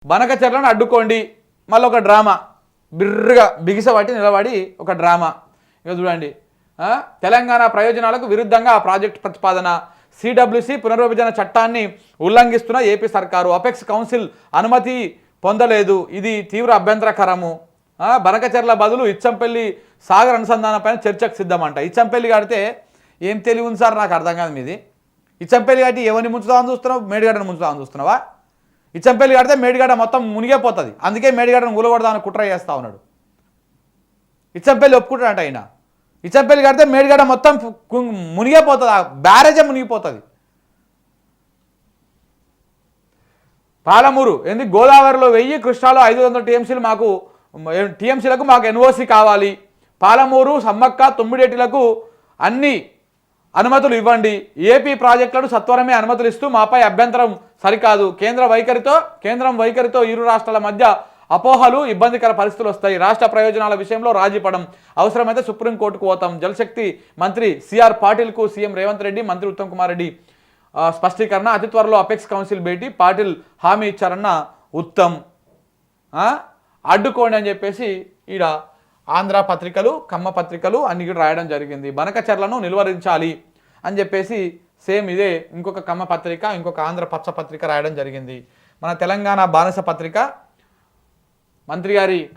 బనకచెర్లను అడ్డుకోండి మళ్ళీ ఒక డ్రామా బిర్రగా బిగిసబట్టి నిలబడి ఒక డ్రామా. ఇక చూడండి, తెలంగాణ ప్రయోజనాలకు విరుద్ధంగా ఆ ప్రాజెక్టు ప్రతిపాదన, సిడబ్ల్యూసి పునర్విభజన చట్టాన్ని ఉల్లంఘిస్తున్న ఏపీ సర్కారు, అపెక్స్ కౌన్సిల్ అనుమతి పొందలేదు, ఇది తీవ్ర అభ్యంతరకరము. బనకచెర్ల బదులు ఇచ్చంపల్లి సాగర్ అనుసంధానంపైన చర్చకు సిద్ధమంట. ఇచ్చంపల్లి కడితే ఏం తెలివి ఉంది సార్, నాకు అర్థం కాదు మీది. ఇచ్చంపల్లి కట్టి ఎవరిని ముంచుతామని చూస్తున్నావు? మేడిగడ్డను ముంచుతామని చూస్తున్నావా? ఇచ్చంపల్లి కడితే మేడిగడ్డ మొత్తం మునిగిపోతుంది, అందుకే మేడిగడ్డను కూలగొడదామని కుట్ర చేస్తూ ఉన్నాడు. ఇచ్చంపల్లి ఒప్పుకుంటాడంట ఆయన. ఇచ్చంపల్లి కడితే మేడిగడ్డ మొత్తం మునిగిపోతుంది, బ్యారేజే మునిగిపోతుంది. పాలమూరు ఏంది, గోదావరిలో 1000, కృష్ణాలో 500 టీఎంసీలకు మాకు ఎన్ఓసి కావాలి. పాలమూరు, సమ్మక్క, తుమ్మిడేటిలకు అన్ని అనుమతులు ఇవ్వండి. ఏపీ ప్రాజెక్టులను సత్వరమే అనుమతులు ఇస్తూ మాపై అభ్యంతరం సరికాదు. కేంద్రం వైఖరితో ఇరు రాష్ట్రాల మధ్య అపోహలు, ఇబ్బందికర పరిస్థితులు వస్తాయి. రాష్ట్ర ప్రయోజనాల విషయంలో రాజీపడం, అవసరమైతే సుప్రీంకోర్టుకు పోతాం. జలశక్తి మంత్రి సిఆర్ పాటిల్కు సీఎం రేవంత్ రెడ్డి, మంత్రి ఉత్తమ్ కుమార్ రెడ్డి స్పష్టీకరణ. అతి త్వరలో అపెక్స్ కౌన్సిల్ భేటీ, పాటిల్ హామీ ఇచ్చారన్న ఉత్తమ్. అడ్డుకోండి అని చెప్పేసి ఈడ ఆంధ్ర పత్రికలు, కమ్మ పత్రికలు అన్ని కూడా రాయడం జరిగింది. బనకచెర్లను నిలువరించాలి అని చెప్పేసి సేమ్ ఇదే ఇంకొక కమ్మ పత్రిక, ఇంకొక ఆంధ్ర పచ్చ పత్రిక రాయడం జరిగింది. మన తెలంగాణ బానిస పత్రిక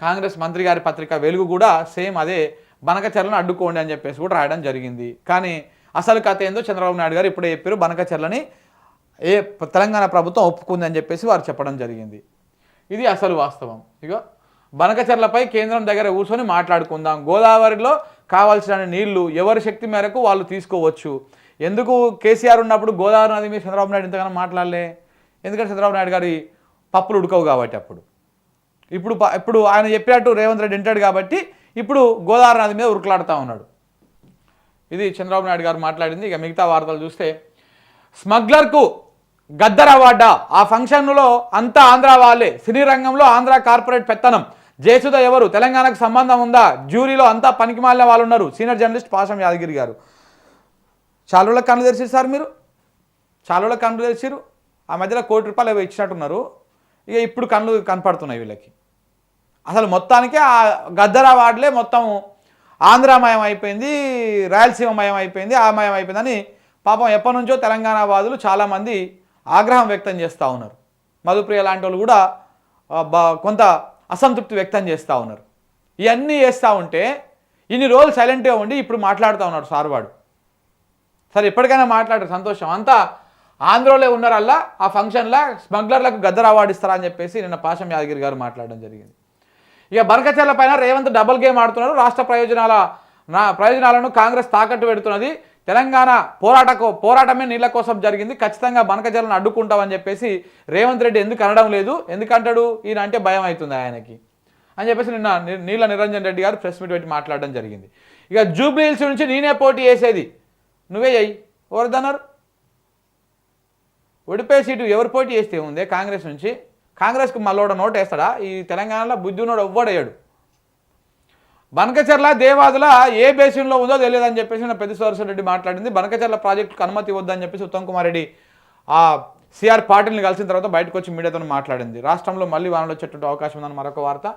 కాంగ్రెస్ మంత్రి గారి పత్రిక వెలుగు కూడా సేమ్ అదే బనకచెర్లను అడ్డుకోండి అని చెప్పేసి కూడా రాయడం జరిగింది. కానీ అసలు కథ ఏందో చంద్రబాబు నాయుడు గారు ఇప్పుడే చెప్పారు. బనకచెర్లని తెలంగాణ ప్రభుత్వం ఒప్పుకుంది అని చెప్పేసి వారు చెప్పడం జరిగింది. ఇది అసలు వాస్తవం. ఇక బనకచెర్లపై కేంద్రం దగ్గర కూర్చొని మాట్లాడుకుందాం. గోదావరిలో కావాల్సిన నీళ్లు ఎవరి శక్తి మేరకు వాళ్ళు తీసుకోవచ్చు. ఎందుకు కేసీఆర్ ఉన్నప్పుడు గోదావరి నది మీద చంద్రబాబు నాయుడు ఇంతగానో మాట్లాడలే? ఎందుకంటే చంద్రబాబు నాయుడు గారి పప్పులు ఉడకవు కాబట్టి. ఇప్పుడు ఆయన చెప్పినట్టు రేవంత్ రెడ్డి వింటాడు కాబట్టి ఇప్పుడు గోదావరి నది మీద ఉరుకులాడుతూ ఉన్నాడు. ఇది చంద్రబాబు నాయుడు గారు మాట్లాడింది. ఇక మిగతా వార్తలు చూస్తే, స్మగ్లర్కు గద్దర్ అవార్డా, ఆ ఫంక్షన్లో అంతా ఆంధ్ర వాళ్ళే, సినీ రంగంలో ఆంధ్ర కార్పొరేట్ పెత్తనం, జయసుధ ఎవరు, తెలంగాణకు సంబంధం ఉందా, జ్యూరీలో అంతా పనికిమాలిన వాళ్ళు ఉన్నారు. సీనియర్ జర్నలిస్ట్ పాషం యాదగిరి గారు. చాలా రోజులకు కళ్ళు తెరిచారు సార్ మీరు, చాలా రోజులకు కళ్ళు తెరిచారు. ఆ మధ్యలో ₹1 కోటి ఇచ్చినట్టున్నారు. ఇక ఇప్పుడు కళ్ళు కనపడుతున్నాయి వీళ్ళకి. అసలు మొత్తానికే ఆ గద్దర్ అవార్డులే మొత్తం ఆంధ్రామయం అయిపోయింది, రాయలసీమమయం అయిపోయింది, ఆ మయం అయిపోయిందని పాపం ఎప్పటి నుంచో తెలంగాణ వాదులు చాలామంది ఆగ్రహం వ్యక్తం చేస్తూ ఉన్నారు. మధుప్రియ లాంటి వాళ్ళు కూడా కొంత అసంతృప్తి వ్యక్తం చేస్తూ ఉన్నారు. ఇవన్నీ చేస్తూ ఉంటే ఇన్ని రోజులు సైలెంట్గా ఉండి ఇప్పుడు మాట్లాడుతూ ఉన్నాడు సార్వాడు. సరే ఎప్పటికైనా మాట్లాడారు, సంతోషం. అంతా ఆంధ్రలో ఉన్నారల్లా ఆ ఫంక్షన్లో స్మగ్లర్లకు గద్దర్ అవార్డు ఇస్తారా అని చెప్పేసి నిన్న పాషం యాదగిరి గారు మాట్లాడడం జరిగింది. ఇక బనకచెర్ల పైన రేవంత్ డబుల్ గేమ్ ఆడుతున్నారు. రాష్ట్ర ప్రయోజనాలను కాంగ్రెస్ తాకట్టు పెడుతున్నది. తెలంగాణ పోరాటమే నీళ్ల కోసం జరిగింది, ఖచ్చితంగా బనకచెర్లను అడ్డుకుంటామని చెప్పేసి రేవంత్ రెడ్డి ఎందుకు అనడం లేదు? ఎందుకంటాడు ఈయన అంటే భయం అవుతుంది ఆయనకి అని చెప్పేసి నిన్న నీళ్ళ నిరంజన్ రెడ్డి గారు ప్రెస్ మీట్ పెట్టి మాట్లాడడం జరిగింది. ఇక జూబ్లీ హిల్స్ నుంచి నేనే పోటీ చేసేది, నువ్వే చెయ్యి, ఎవరిదన్నారు? ఓడిపోయే సీటు ఎవరు పోటీ చేస్తే ఉంది? కాంగ్రెస్ నుంచి. కాంగ్రెస్కి మళ్ళీ నోటు వేస్తాడా? ఈ తెలంగాణలో బుద్ధునోడు ఎవ్వడయ్యాడు. బనకచెర్ల దేవాదుల ఏ బేసిన్లో ఉందో తెలియదని చెప్పేసి నా పెద్ద రెడ్డి మాట్లాడింది. బనకచెర్ల ప్రాజెక్టుకు అనుమతి ఇవ్వద్దని చెప్పేసి ఉత్తమ్ కుమార్ రెడ్డి సిఆర్ పాటిల్ని కలిసిన తర్వాత బయటకు వచ్చి మీడియాతో మాట్లాడింది. రాష్ట్రంలో మళ్ళీ వానలు వచ్చేటువంటి అవకాశం ఉందని మరొక వార్త.